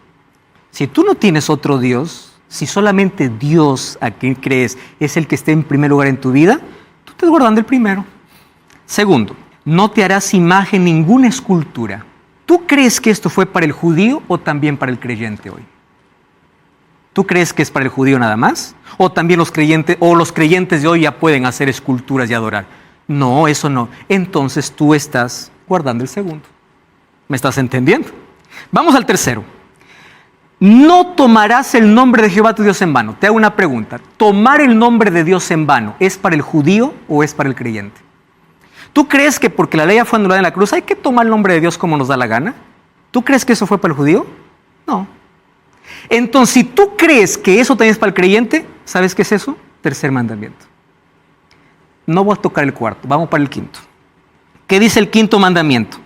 Si tú no tienes otro Dios, si solamente Dios a quien crees es el que esté en primer lugar en tu vida, tú estás guardando el primero. Segundo, no te harás imagen ninguna escultura. ¿Tú crees que esto fue para el judío o también para el creyente hoy? ¿Tú crees que es para el judío nada más? ¿O también los creyentes de hoy ya pueden hacer esculturas y adorar? No, eso no. Entonces tú estás guardando el segundo. ¿Me estás entendiendo? Vamos al tercero. No tomarás el nombre de Jehová tu Dios en vano. Te hago una pregunta. ¿Tomar el nombre de Dios en vano es para el judío o es para el creyente? ¿Tú crees que porque la ley fue anulada en la cruz hay que tomar el nombre de Dios como nos da la gana? ¿Tú crees que eso fue para el judío? No. Entonces, si tú crees que eso también es para el creyente, ¿sabes qué es eso? Tercer mandamiento. No voy a tocar el cuarto, vamos para el quinto. ¿Qué dice el quinto mandamiento?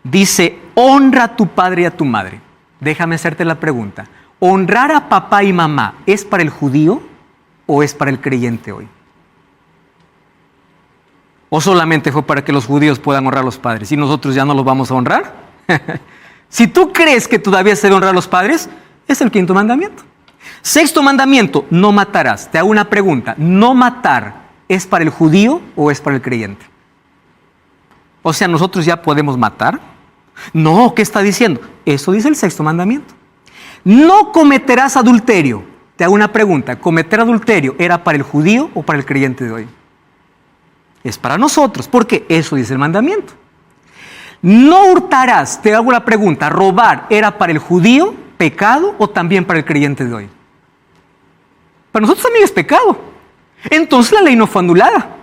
Dice, honra a tu padre y a tu madre. Déjame hacerte la pregunta. ¿Honrar a papá y mamá es para el judío o es para el creyente hoy? ¿O solamente fue para que los judíos puedan honrar a los padres y nosotros ya no los vamos a honrar? Si tú crees que todavía se debe honrar a los padres, es el quinto mandamiento. Sexto mandamiento, no matarás. Te hago una pregunta. ¿No matar es para el judío o es para el creyente? O sea, ¿nosotros ya podemos matar? No, ¿qué está diciendo? Eso dice el sexto mandamiento. No cometerás adulterio. Te hago una pregunta. ¿Cometer adulterio era para el judío o para el creyente de hoy? Es para nosotros, porque eso dice el mandamiento. No hurtarás. Te hago la pregunta. ¿Robar era para el judío pecado o también para el creyente de hoy? Para nosotros también es pecado. Entonces la ley no fue anulada.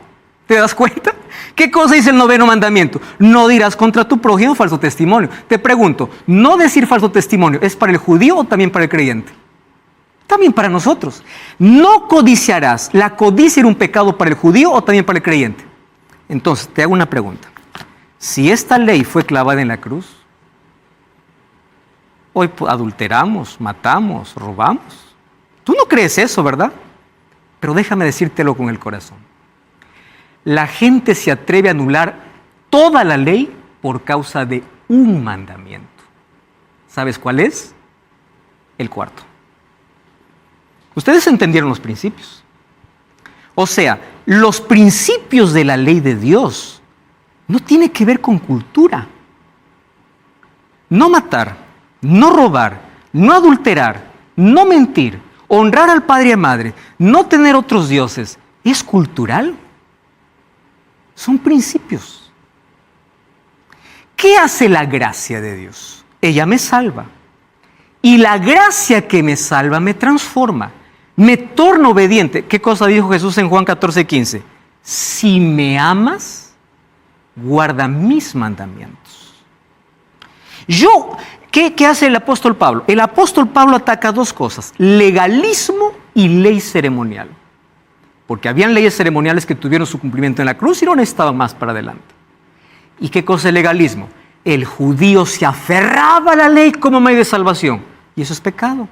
¿Te das cuenta? ¿Qué cosa dice el noveno mandamiento? No dirás contra tu prójimo falso testimonio. Te pregunto, ¿no decir falso testimonio es para el judío o también para el creyente? También para nosotros. No codiciarás. ¿La codicia era un pecado para el judío o también para el creyente? Entonces, te hago una pregunta. Si esta ley fue clavada en la cruz, hoy adulteramos, matamos, robamos. Tú no crees eso, ¿verdad? Pero déjame decírtelo con el corazón. La gente se atreve a anular toda la ley por causa de un mandamiento. ¿Sabes cuál es? El cuarto. Ustedes entendieron los principios. O sea, los principios de la ley de Dios no tienen que ver con cultura. No matar, no robar, no adulterar, no mentir, honrar al padre y a madre, no tener otros dioses, ¿es cultural? Son principios. ¿Qué hace la gracia de Dios? Ella me salva. Y la gracia que me salva me transforma. Me torno obediente. ¿Qué cosa dijo Jesús en Juan 14:15? Si me amas, guarda mis mandamientos. ¿Qué hace el apóstol Pablo? El apóstol Pablo ataca dos cosas: legalismo y ley ceremonial. Porque habían leyes ceremoniales que tuvieron su cumplimiento en la cruz y no necesitaban más para adelante. ¿Y qué cosa es legalismo? El judío se aferraba a la ley como medio de salvación. Y eso es pecado.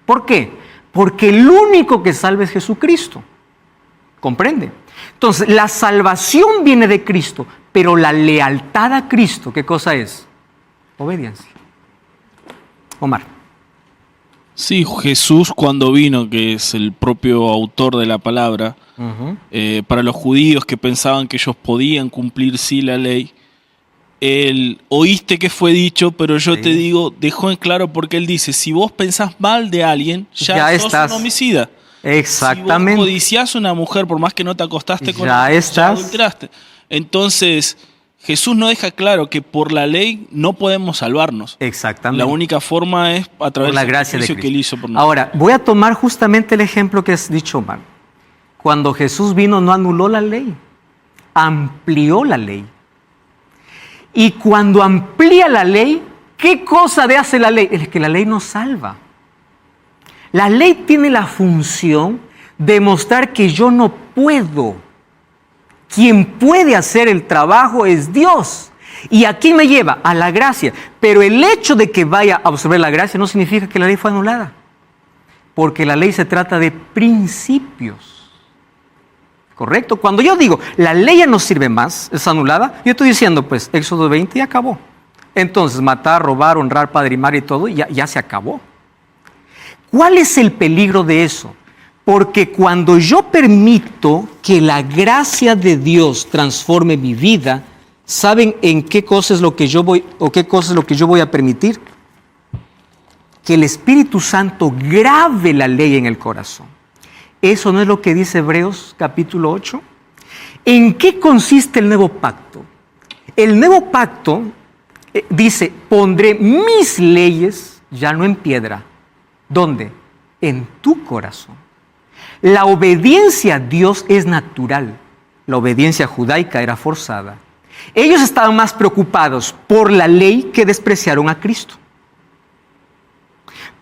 ¿Por qué? Porque el único que salva es Jesucristo. ¿Comprende? Entonces, la salvación viene de Cristo, pero la lealtad a Cristo, ¿qué cosa es? Obediencia. Omar. Sí, Jesús cuando vino, que es el propio autor de la palabra, para los judíos que pensaban que ellos podían cumplir sí la ley, oíste que fue dicho, pero yo te digo, dejó en claro porque él dice, si vos pensás mal de alguien, ya sos un homicida. Exactamente. Si vos codiciás a una mujer, por más que no te acostaste con Ya ella, estás. ya adulteraste. Entonces, Jesús nos deja claro que por la ley no podemos salvarnos. Exactamente. La única forma es a través Por la del gracia de sacrificio que Él Cristo. hizo por nosotros. Ahora, voy a tomar justamente el ejemplo que has dicho, Omar. Cuando Jesús vino no anuló la ley, amplió la ley. Y cuando amplía la ley, ¿qué cosa hace la ley? Es que la ley nos salva. La ley tiene la función de mostrar que yo no puedo. Quien puede hacer el trabajo es Dios. ¿Y a quién me lleva? A la gracia. Pero el hecho de que vaya a absorber la gracia no significa que la ley fue anulada. Porque la ley se trata de principios. ¿Correcto? Cuando yo digo, la ley ya no sirve más, es anulada, yo estoy diciendo, pues, Éxodo 20 ya acabó. Entonces, matar, robar, honrar, padre y madre y todo, ya se acabó. ¿Cuál es el peligro de eso? Porque cuando yo permito que la gracia de Dios transforme mi vida, ¿saben en qué cosa es lo que yo voy a permitir? Que el Espíritu Santo grave la ley en el corazón. ¿Eso no es lo que dice Hebreos capítulo 8? ¿En qué consiste el nuevo pacto? El nuevo pacto dice, pondré mis leyes ya no en piedra. ¿Dónde? En tu corazón. La obediencia a Dios es natural. La obediencia judaica era forzada. Ellos estaban más preocupados por la ley que despreciaron a Cristo.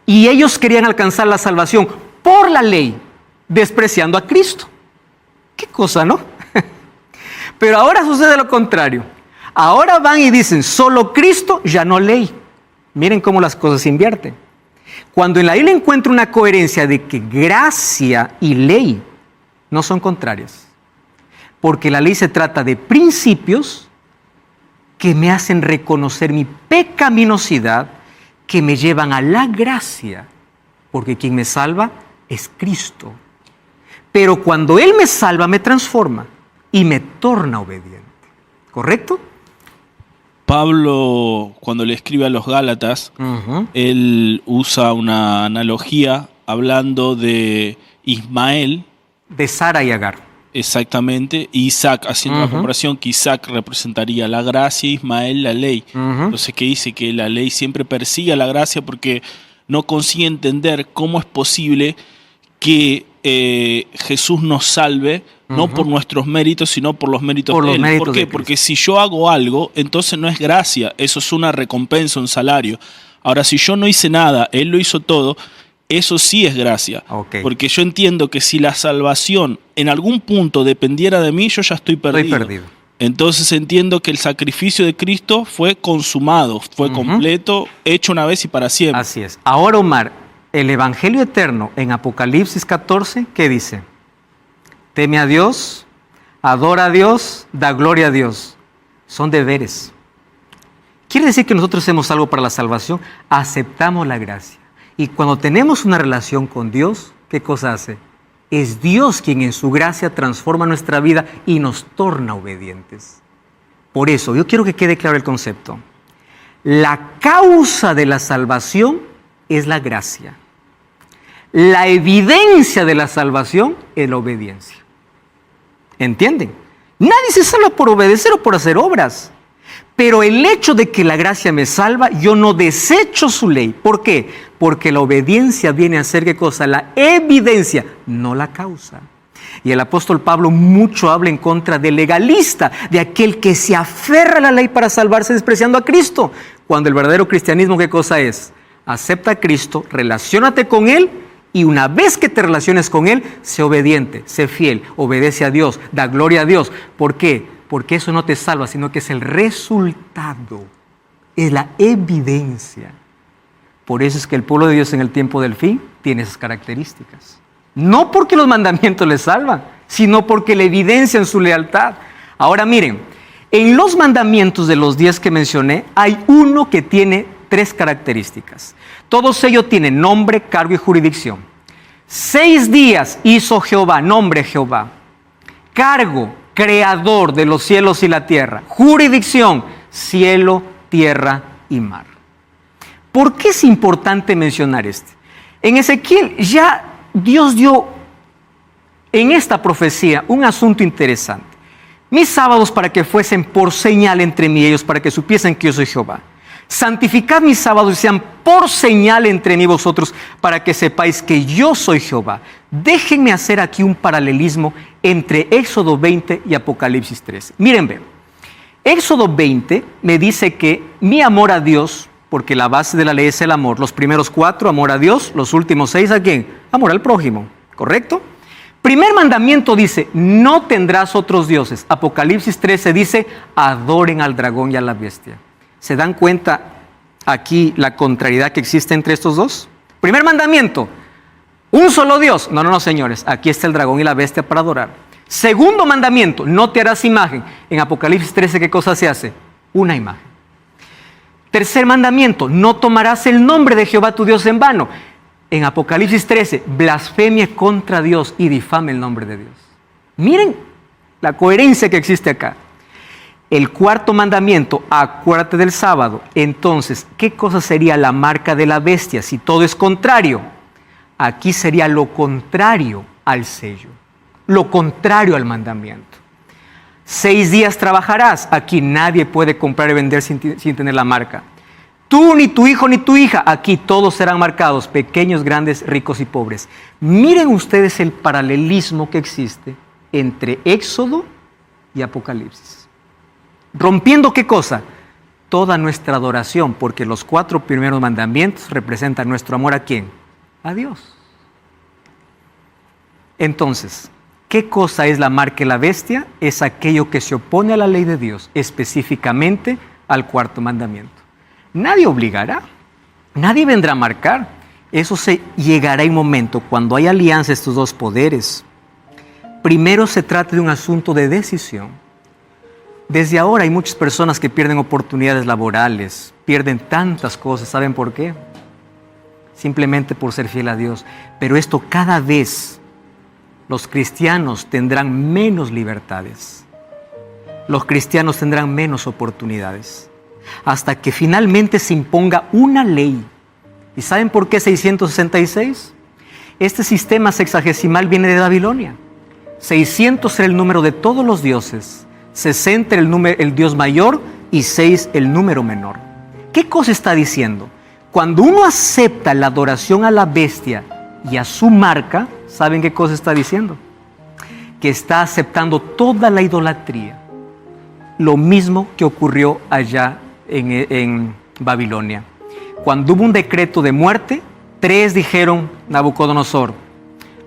Y ellos querían alcanzar la salvación por la ley, despreciando a Cristo. ¿Qué cosa, no? Pero ahora sucede lo contrario. Ahora van y dicen, solo Cristo, ya no ley. Miren cómo las cosas se invierten. Cuando en la Biblia encuentro una coherencia de que gracia y ley no son contrarias, porque la ley se trata de principios que me hacen reconocer mi pecaminosidad, que me llevan a la gracia, porque quien me salva es Cristo. Pero cuando Él me salva, me transforma y me torna obediente. ¿Correcto? Pablo, cuando le escribe a los Gálatas, él usa una analogía hablando de Ismael. De Sara y Agar. Exactamente, Isaac, haciendo la comparación que Isaac representaría la gracia y Ismael la ley. Entonces, que dice que la ley siempre persigue a la gracia porque no consigue entender cómo es posible que Jesús nos salve, no por nuestros méritos, sino por los méritos de Él. ¿Por qué? Porque si yo hago algo, entonces no es gracia, eso es una recompensa, un salario. Ahora, si yo no hice nada, Él lo hizo todo, eso sí es gracia. Okay. Porque yo entiendo que si la salvación en algún punto dependiera de mí, yo ya estoy perdido. Entonces entiendo que el sacrificio de Cristo fue consumado, fue completo, hecho una vez y para siempre. Así es. Ahora, Omar, el Evangelio eterno en Apocalipsis 14, ¿qué dice? Teme a Dios, adora a Dios, da gloria a Dios. Son deberes. ¿Quiere decir que nosotros hacemos algo para la salvación? Aceptamos la gracia. Y cuando tenemos una relación con Dios, ¿qué cosa hace? Es Dios quien en su gracia transforma nuestra vida y nos torna obedientes. Por eso, yo quiero que quede claro el concepto. La causa de la salvación es la gracia. La evidencia de la salvación es la obediencia. ¿Entienden? Nadie se salva por obedecer o por hacer obras. Pero el hecho de que la gracia me salva, yo no desecho su ley. ¿Por qué? Porque la obediencia viene a ser ¿qué cosa? La evidencia, no la causa. Y el apóstol Pablo mucho habla en contra del legalista, de aquel que se aferra a la ley para salvarse despreciando a Cristo. Cuando el verdadero cristianismo, ¿qué cosa es? Acepta a Cristo, relaciónate con Él, y una vez que te relaciones con Él, sé obediente, sé fiel, obedece a Dios, da gloria a Dios. ¿Por qué? Porque eso no te salva, sino que es el resultado, es la evidencia. Por eso es que el pueblo de Dios en el tiempo del fin tiene esas características. No porque los mandamientos les salvan, sino porque le evidencian su lealtad. Ahora miren, en los mandamientos de los 10 que mencioné, hay uno que tiene 3 características. Todos ellos tienen nombre, cargo y jurisdicción. 6 días hizo Jehová, nombre Jehová. Cargo, creador de los cielos y la tierra. Jurisdicción, cielo, tierra y mar. ¿Por qué es importante mencionar este? En Ezequiel ya Dios dio en esta profecía un asunto interesante. Mis sábados para que fuesen por señal entre mí y ellos, para que supiesen que yo soy Jehová. Santificad mis sábados y sean por señal entre mí y vosotros, para que sepáis que yo soy Jehová. Déjenme hacer aquí un paralelismo entre Éxodo 20 y Apocalipsis 13. Miren, ven. Éxodo 20 me dice que mi amor a Dios, porque la base de la ley es el amor, los primeros 4, amor a Dios, los últimos 6, ¿a quién? Amor al prójimo, ¿correcto? Primer mandamiento dice, no tendrás otros dioses. Apocalipsis 13 dice, adoren al dragón y a la bestia. ¿Se dan cuenta aquí la contrariedad que existe entre estos dos? Primer mandamiento, un solo Dios. No, señores, aquí está el dragón y la bestia para adorar. Segundo mandamiento, no te harás imagen. En Apocalipsis 13, ¿qué cosa se hace? Una imagen. Tercer mandamiento, no tomarás el nombre de Jehová tu Dios en vano. En Apocalipsis 13, blasfemia contra Dios y difame el nombre de Dios. Miren la coherencia que existe acá. El cuarto mandamiento, acuérdate del sábado. Entonces, ¿qué cosa sería la marca de la bestia si todo es contrario? Aquí sería lo contrario al sello, lo contrario al mandamiento. 6 días trabajarás. Aquí nadie puede comprar y vender sin tener la marca. Tú, ni tu hijo, ni tu hija. Aquí todos serán marcados, pequeños, grandes, ricos y pobres. Miren ustedes el paralelismo que existe entre Éxodo y Apocalipsis. Rompiendo, ¿qué cosa? Toda nuestra adoración, porque los 4 primeros mandamientos representan nuestro amor, ¿a quién? A Dios. Entonces, ¿qué cosa es la marca de la bestia? Es aquello que se opone a la ley de Dios, específicamente al 4º mandamiento. Nadie obligará, nadie vendrá a marcar. Eso se llegará en un momento cuando hay alianza de estos dos poderes. Primero se trata de un asunto de decisión. Desde ahora hay muchas personas que pierden oportunidades laborales, pierden tantas cosas. ¿Saben por qué? Simplemente por ser fiel a Dios. Pero esto cada vez los cristianos tendrán menos libertades. Los cristianos tendrán menos oportunidades. Hasta que finalmente se imponga una ley. ¿Y saben por qué 666? Este sistema sexagesimal viene de Babilonia. 600 era el número de todos los dioses, 60 era el dios mayor y 6 el número menor. ¿Qué cosa está diciendo? Cuando uno acepta la adoración a la bestia y a su marca, ¿saben qué cosa está diciendo? Que está aceptando toda la idolatría. Lo mismo que ocurrió allá en Babilonia. Cuando hubo un decreto de muerte, 3 dijeron, Nabucodonosor,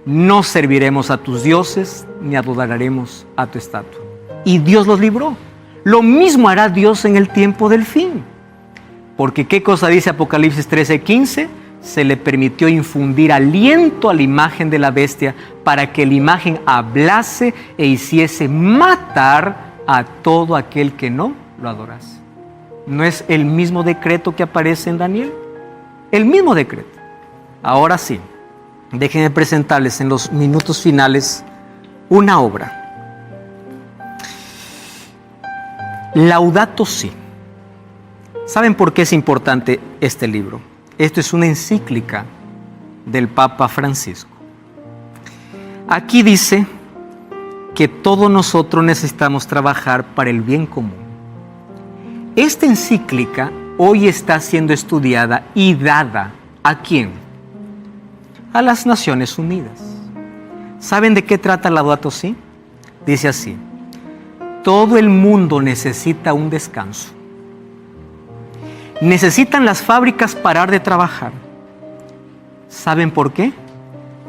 no serviremos a tus dioses ni adoraremos a tu estatua. Y Dios los libró. Lo mismo hará Dios en el tiempo del fin. Porque ¿qué cosa dice Apocalipsis 13:15? Se le permitió infundir aliento a la imagen de la bestia para que la imagen hablase e hiciese matar a todo aquel que no lo adorase. ¿No es el mismo decreto que aparece en Daniel? El mismo decreto. Ahora sí, déjenme presentarles en los minutos finales una obra. Laudato Si. ¿Saben por qué es importante este libro? Esto es una encíclica del Papa Francisco. Aquí dice que todos nosotros necesitamos trabajar para el bien común. Esta encíclica hoy está siendo estudiada y dada ¿a quién? A las Naciones Unidas. ¿Saben de qué trata Laudato Si? Dice así: todo el mundo necesita un descanso. Necesitan las fábricas parar de trabajar. ¿Saben por qué?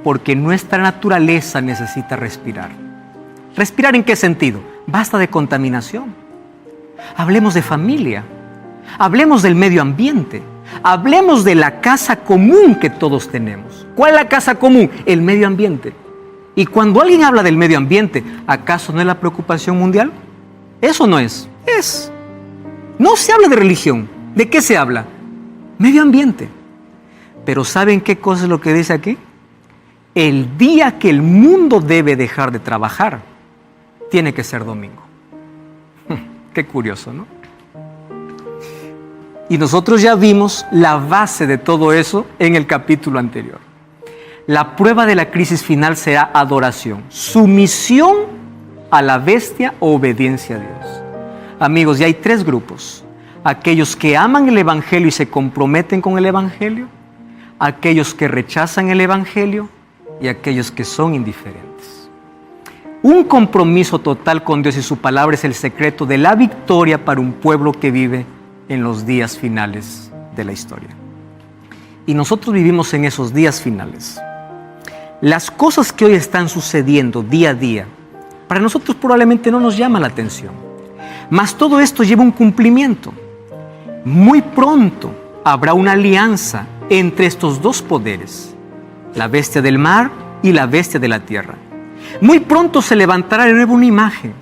Porque nuestra naturaleza necesita respirar. ¿Respirar en qué sentido? Basta de contaminación. Hablemos de familia. Hablemos del medio ambiente. Hablemos de la casa común que todos tenemos. ¿Cuál es la casa común? El medio ambiente. Y cuando alguien habla del medio ambiente, ¿acaso no es la preocupación mundial? Eso no es. Es. No se habla de religión. ¿De qué se habla? Medio ambiente. Pero ¿saben qué cosa es lo que dice aquí? El día que el mundo debe dejar de trabajar, tiene que ser domingo. Qué curioso, ¿no? Y nosotros ya vimos la base de todo eso en el capítulo anterior. La prueba de la crisis final será adoración, sumisión a la bestia o obediencia a Dios. Amigos, ya hay 3 grupos. Aquellos que aman el Evangelio y se comprometen con el Evangelio, aquellos que rechazan el Evangelio y aquellos que son indiferentes. Un compromiso total con Dios y su palabra es el secreto de la victoria para un pueblo que vive en los días finales de la historia. Y nosotros vivimos en esos días finales. Las cosas que hoy están sucediendo día a día, para nosotros probablemente no nos llama la atención. Mas todo esto lleva un cumplimiento. Muy pronto habrá una alianza entre estos 2 poderes, la bestia del mar y la bestia de la tierra. Muy pronto se levantará de nuevo una imagen,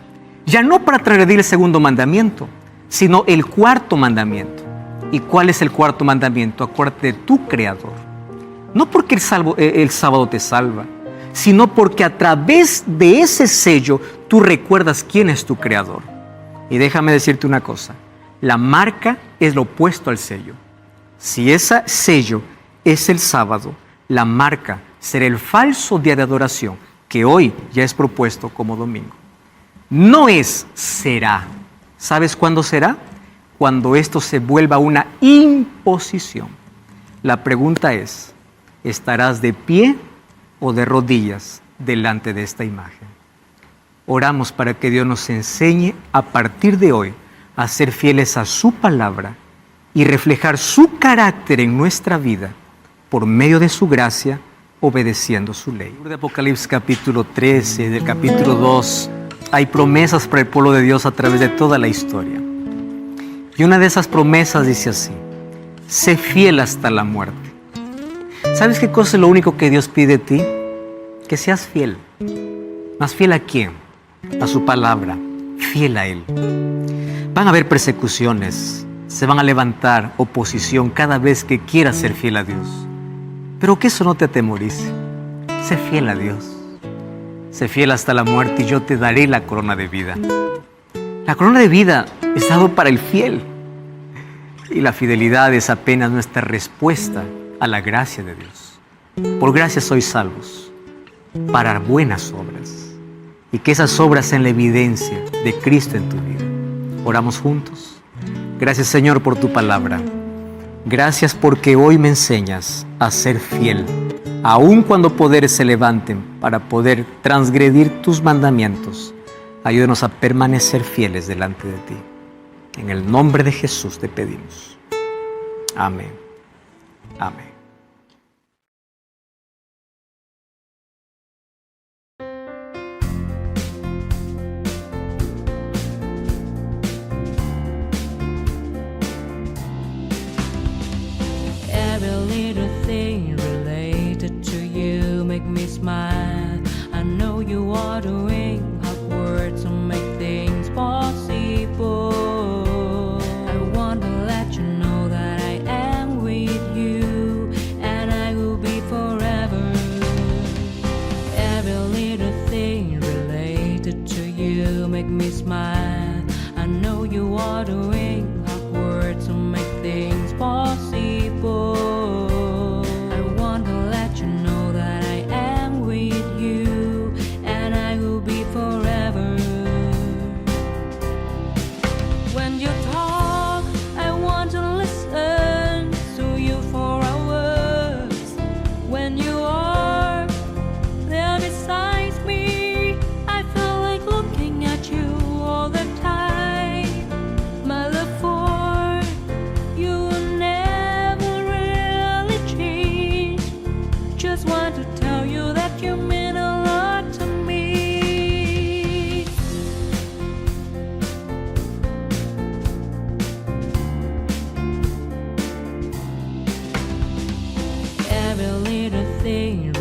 ya no para transgredir el 2.º mandamiento, sino el 4.º mandamiento. ¿Y cuál es el 4.º mandamiento? Acuérdate de tu Creador. No porque el sábado te salva, sino porque a través de ese sello tú recuerdas quién es tu Creador. Y déjame decirte una cosa, la marca es lo opuesto al sello. Si ese sello es el sábado, la marca será el falso día de adoración, que hoy ya es propuesto como domingo. No es, será. ¿Sabes cuándo será? Cuando esto se vuelva una imposición. La pregunta es, ¿estarás de pie o de rodillas delante de esta imagen? Oramos para que Dios nos enseñe a partir de hoy a ser fieles a su palabra y reflejar su carácter en nuestra vida por medio de su gracia, obedeciendo su ley. De Apocalipsis capítulo 13, del capítulo 2, hay promesas para el pueblo de Dios a través de toda la historia. Y una de esas promesas dice así, sé fiel hasta la muerte. ¿Sabes qué cosa es lo único que Dios pide de ti? Que seas fiel. ¿Más fiel a quién? A su palabra, fiel a Él. Van a haber persecuciones, se van a levantar oposición cada vez que quieras ser fiel a Dios. Pero que eso no te atemorice. Sé fiel a Dios. Sé fiel hasta la muerte y yo te daré la corona de vida. La corona de vida es dado para el fiel. Y la fidelidad es apenas nuestra respuesta a la gracia de Dios. Por gracia sois salvos, para buenas obras. Y que esas obras sean la evidencia de Cristo en tu vida. Oramos juntos. Gracias, Señor, por tu palabra. Gracias porque hoy me enseñas a ser fiel, aun cuando poderes se levanten para poder transgredir tus mandamientos. Ayúdanos a permanecer fieles delante de ti. En el nombre de Jesús te pedimos. Amén. Amén. Make me smile. I know you are doing hard work to make things possible. I want to let you know that I am with you and I will be forever. Every little thing related to you make me smile. I know you are doing hard work to make things possible. Every little thing